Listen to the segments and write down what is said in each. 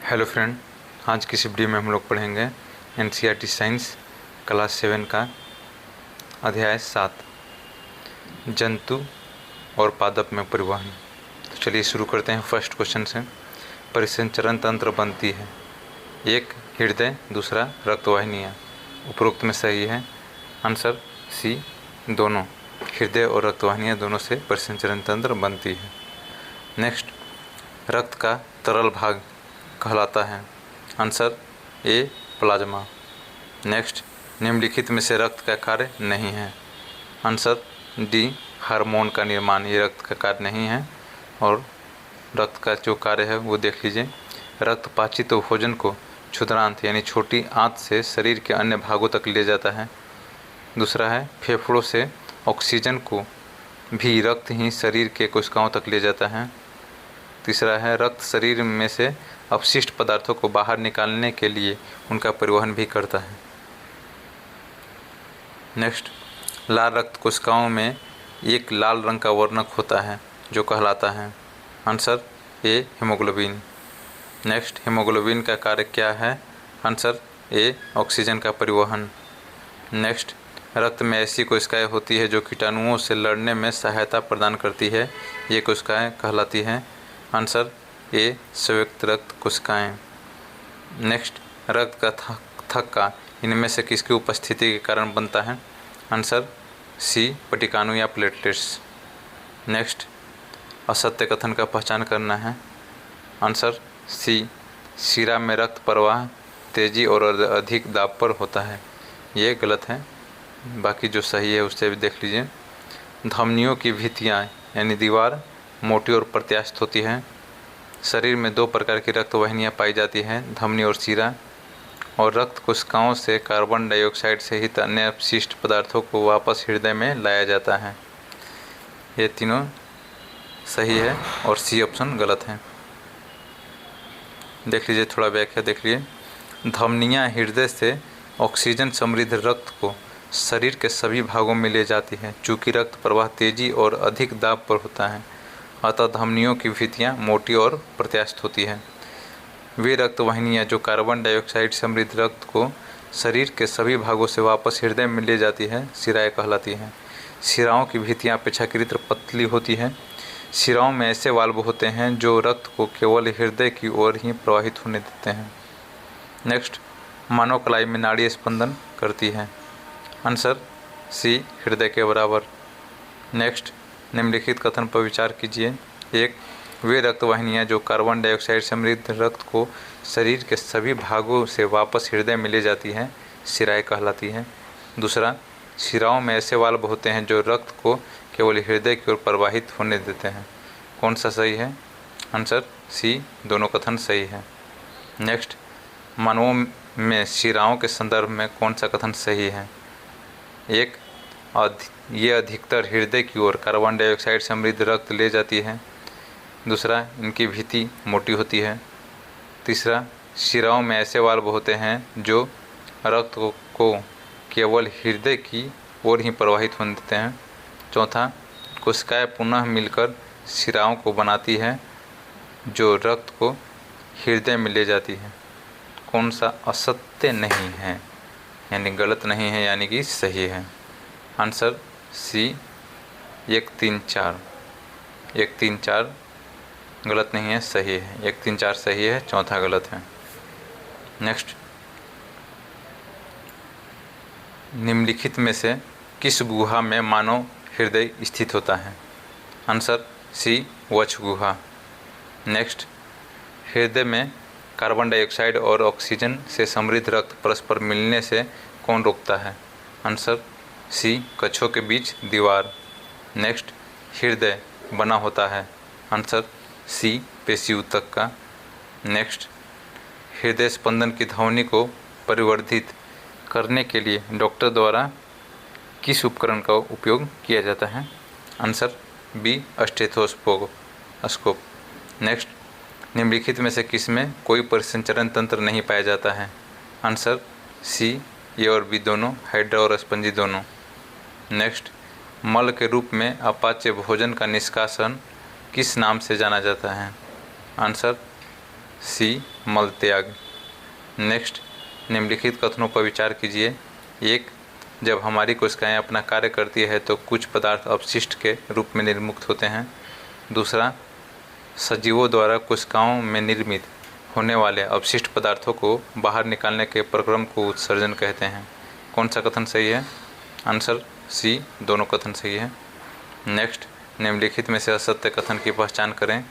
Hello friend, आज की इस वीडियो में हम लोग पढ़ेंगे एनसीईआरटी साइंस क्लास 7 का अध्याय 7 जंतु और पादप में परिवहन। तो चलिए शुरू करते हैं फर्स्ट क्वेश्चन से। परिसंचरण तंत्र बनती है, एक हृदय, दूसरा रक्तवाहिनियाँ। उपरोक्त में सही है आंसर सी, दोनों। हृदय और रक्तवाहिनियाँ दोनों से परिसंचरण तंत्र बनती है। नेक्स्ट, रक्त का तरल भाग कहलाता है आंसर ए, प्लाज्मा। नेक्स्ट, निम्नलिखित में से रक्त का कार्य नहीं है आंसर डी, हार्मोन का निर्माण। ये रक्त का कार्य नहीं है। और रक्त का जो कार्य है वो देख लीजिए। रक्त पाचित भोजन को क्षुद्रांत यानी छोटी आंत से शरीर के अन्य भागों तक ले जाता है। दूसरा है, फेफड़ों से ऑक्सीजन को भी रक्त ही शरीर के कोशिकाओं तक ले जाता है। तीसरा है, रक्त शरीर में से अपशिष्ट पदार्थों को बाहर निकालने के लिए उनका परिवहन भी करता है। नेक्स्ट, लाल रक्त कोशिकाओं में एक लाल रंग का वर्णक होता है जो कहलाता है answer A, haemoglobin. Next, haemoglobin का कार्य क्या है आंसर ए, ऑक्सीजन का परिवहन। नेक्स्ट, रक्त में ऐसी कोशिकाएं होती है जो कीटाणुओं से लड़ने में सहायता प्रदान करती है। ये कोशिकाएं कहलाती हैं आंसर ए, संयुक्त रक्त कोशिकाएं। नेक्स्ट, रक्त का थक्का इनमें से किसकी उपस्थिति के कारण बनता है आंसर सी, पटिकाणु या प्लेटलेट्स। नेक्स्ट, असत्य कथन का पहचान करना है आंसर सी, शिरा में रक्त प्रवाह तेजी और अधिक दाब पर होता है। ये गलत है, बाकी जो सही है उससे भी देख लीजिए। धमनियों की भित्तियाँ यानी दीवार मोटी और प्रत्यास्थ होती है। शरीर में दो प्रकार की रक्त वाहिनियाँ पाई जाती हैं, धमनी और शिरा। और रक्त कोशिकाओं से कार्बन डाइऑक्साइड सहित अन्य अपशिष्ट पदार्थों को वापस हृदय में लाया जाता है। ये तीनों सही है और सी ऑप्शन गलत है। देख लीजिए, थोड़ा व्याख्या देख लीजिए। धमनियाँ हृदय से ऑक्सीजन समृद्ध रक्त को शरीर के सभी भागों में ले जाती है। चूँकि रक्त प्रवाह तेजी और अधिक दाब पर होता है, अतः धमनियों की भित्तियाँ मोटी और प्रत्यास्थ होती है। वे रक्त वाहिनियाँ जो कार्बन डाइऑक्साइड समृद्ध रक्त को शरीर के सभी भागों से वापस हृदय में ले जाती है, शिराएँ कहलाती हैं। शिराओं की भित्तियाँ अपेक्षाकृत पतली होती हैं। शिराओं में ऐसे वाल्व होते हैं जो रक्त को केवल हृदय की ओर ही प्रवाहित होने देते हैं। नेक्स्ट, मानव कलाई में नाड़ी स्पंदन करती है आंसर सी, हृदय के बराबर। नेक्स्ट, निम्नलिखित कथन पर विचार कीजिए। एक, वे रक्त वाहिनियाँ जो कार्बन डाइऑक्साइड समृद्ध रक्त को शरीर के सभी भागों से वापस हृदय में ले जाती हैं, शिराएँ कहलाती हैं। दूसरा, शिराओं में ऐसे वाल्व होते हैं जो रक्त को केवल हृदय की ओर प्रवाहित होने देते हैं। कौन सा सही है आंसर सी, दोनों कथन सही है। नेक्स्ट, मानवों में शिराओं के संदर्भ में कौन सा कथन सही है। एक, ये अधिकतर हृदय की ओर कार्बन डाइऑक्साइड समृद्ध रक्त ले जाती है। दूसरा, इनकी भित्ति मोटी होती है। तीसरा, शिराओं में ऐसे वाल्व होते हैं जो रक्त को केवल हृदय की ओर ही प्रवाहित होने देते हैं। चौथा, कोशिकाएं पुनः मिलकर शिराओं को बनाती है जो रक्त को हृदय में ले जाती है। कौन सा असत्य नहीं है यानी गलत नहीं है, यानी कि सही है आंसर सी, 1, 3, 4। 1, 3, 4 गलत नहीं है, सही है। 1, 3, 4 सही है, चौथा गलत है। नेक्स्ट, निम्नलिखित में से किस गुहा में मानव हृदय स्थित होता है आंसर सी, वक्ष गुहा। नेक्स्ट, हृदय में कार्बन डाइऑक्साइड और ऑक्सीजन से समृद्ध रक्त परस्पर मिलने से कौन रोकता है आंसर सी, कक्षों के बीच दीवार। नेक्स्ट, हृदय बना होता है आंसर सी, पेशी ऊतक का। नेक्स्ट, हृदय स्पंदन की ध्वनि को परिवर्धित करने के लिए डॉक्टर द्वारा किस उपकरण का उपयोग किया जाता है आंसर बी, स्टेथोस्कोप। नेक्स्ट, निम्नलिखित में से किस में कोई परिसंचरण तंत्र नहीं पाया जाता है आंसर सी, ए और बी दोनों, हाइड्रा और स्पंजी दोनों। नेक्स्ट, मल के रूप में अपाच्य भोजन का निष्कासन किस नाम से जाना जाता है आंसर सी मल त्याग। नेक्स्ट, निम्नलिखित कथनों पर विचार कीजिए। 1. जब हमारी कोशिकाएं अपना कार्य करती है तो कुछ पदार्थ अपशिष्ट के रूप में निर्मुक्त होते हैं। दूसरा, सजीवों द्वारा कोशिकाओं में निर्मित होने वाले अपशिष्ट पदार्थों को बाहर निकालने के प्रक्रम को उत्सर्जन कहते हैं। कौन सा कथन सही है? आंसर सी, दोनों कथन सही है। नेक्स्ट, निम्नलिखित में से असत्य कथन की पहचान करें।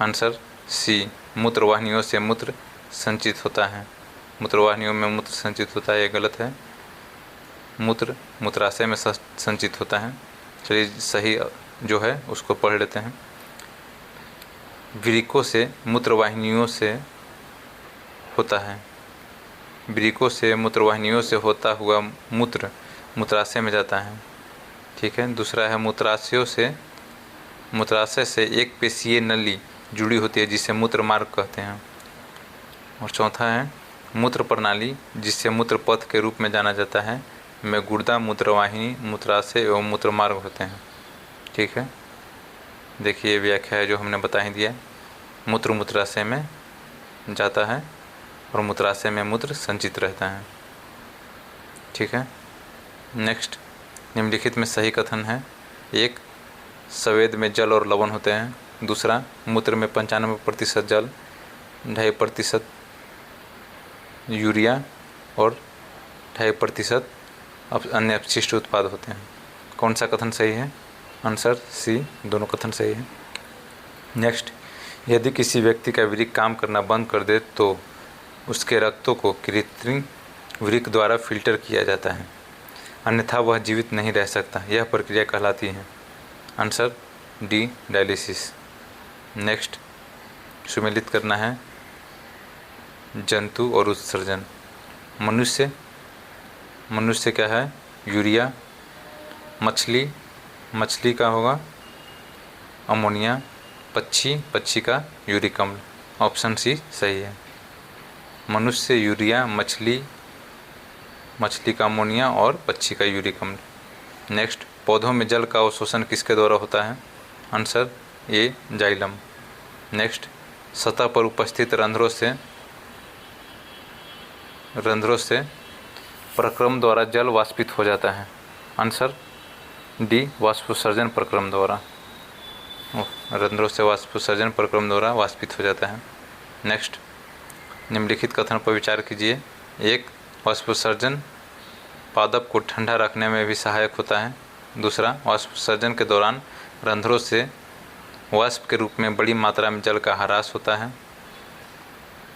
आंसर सी, मूत्रवाहिनियों से मूत्र संचित होता है। मूत्रवाहिनियों में मूत्र संचित होता है, ये गलत है। मूत्र मूत्राशय में संचित होता है। चलिए सही जो है उसको पढ़ लेते हैं। वृक्कों से मूत्रवाहिनियों से होता है। वृक्कों से मूत्रवाहिनियों से होता हुआ मूत्र मूत्राशय में जाता है। ठीक है। दूसरा है मूत्राशय से एक पेशीय नली जुड़ी होती है जिसे मूत्र मार्ग कहते हैं। और चौथा है मूत्र प्रणाली जिसे मूत्र पथ के रूप में जाना जाता है में गुर्दा, मूत्रवाहिनी, मूत्राशय एवं मूत्र मार्ग होते हैं। ठीक है। देखिए व्याख्या है जो हमने बता ही दिया। मूत्र मूत्राशय में जाता है और मूत्राशय में मूत्र संचित रहता है। ठीक है। नेक्स्ट, निम्नलिखित में सही कथन है। 1. स्वेद में जल और लवण होते हैं। दूसरा, मूत्र में 95% जल, 2.5% यूरिया और 2.5% अन्य अपशिष्ट उत्पाद होते हैं। कौन सा कथन सही है? आंसर सी, दोनों कथन सही है। नेक्स्ट, यदि किसी व्यक्ति का वृक्क काम करना बंद कर दे तो उसके रक्तों को कृत्रिम वृक्क द्वारा फिल्टर किया जाता है, अन्यथा वह जीवित नहीं रह सकता। यह प्रक्रिया कहलाती है। Answer D, dialysis. नेक्स्ट, सुमेलित करना है जंतु और उत्सर्जन। मनुष्य क्या है? यूरिया। मछली का होगा अमोनिया। पक्षी का यूरिक अम्ल। ऑप्शन सी सही है। मनुष्य यूरिया, मछली का अमोनिया और पक्षी का यूरिक अम्ल। नेक्स्ट, पौधों में जल का अवशोषण किसके द्वारा होता है? Answer A, xylem. नेक्स्ट, सतह पर उपस्थित रंध्रों से प्रक्रम द्वारा जल वाष्पित हो जाता है। आंसर डी, वाष्पोत्सर्जन प्रक्रम द्वारा। रंध्रों से वाष्पोत्सर्जन प्रक्रम द्वारा वाष्पित हो जाता है। नेक्स्ट, निम्नलिखित कथन पर विचार कीजिए। 1. वाष्पोत्सर्जन पादप को ठंडा रखने में भी सहायक होता है। दूसरा, वाष्पोत्सर्जन के दौरान रंध्रों से वाष्प के रूप में बड़ी मात्रा में जल का ह्रास होता है।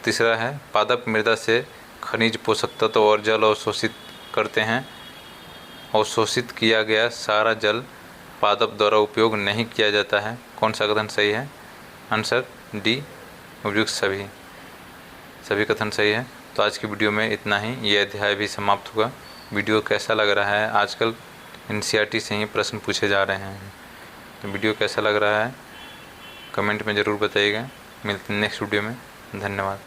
तीसरा है पादप मृदा से खनिज, पोषक तत्व और जल अवशोषित करते हैं। अवशोषित किया गया सारा जल पादप द्वारा उपयोग नहीं किया जाता है। कौन सा कथन सही है? आंसर डी, उपयुक्त सभी कथन सही है। तो आज की वीडियो में इतना ही। ये अध्याय भी समाप्त हुआ। वीडियो कैसा लग रहा है? आजकल एनसीईआरटी से ही प्रश्न पूछे जा रहे हैं। तो वीडियो कैसा लग रहा है कमेंट में ज़रूर बताइएगा। मिलते हैं नेक्स्ट वीडियो में। धन्यवाद।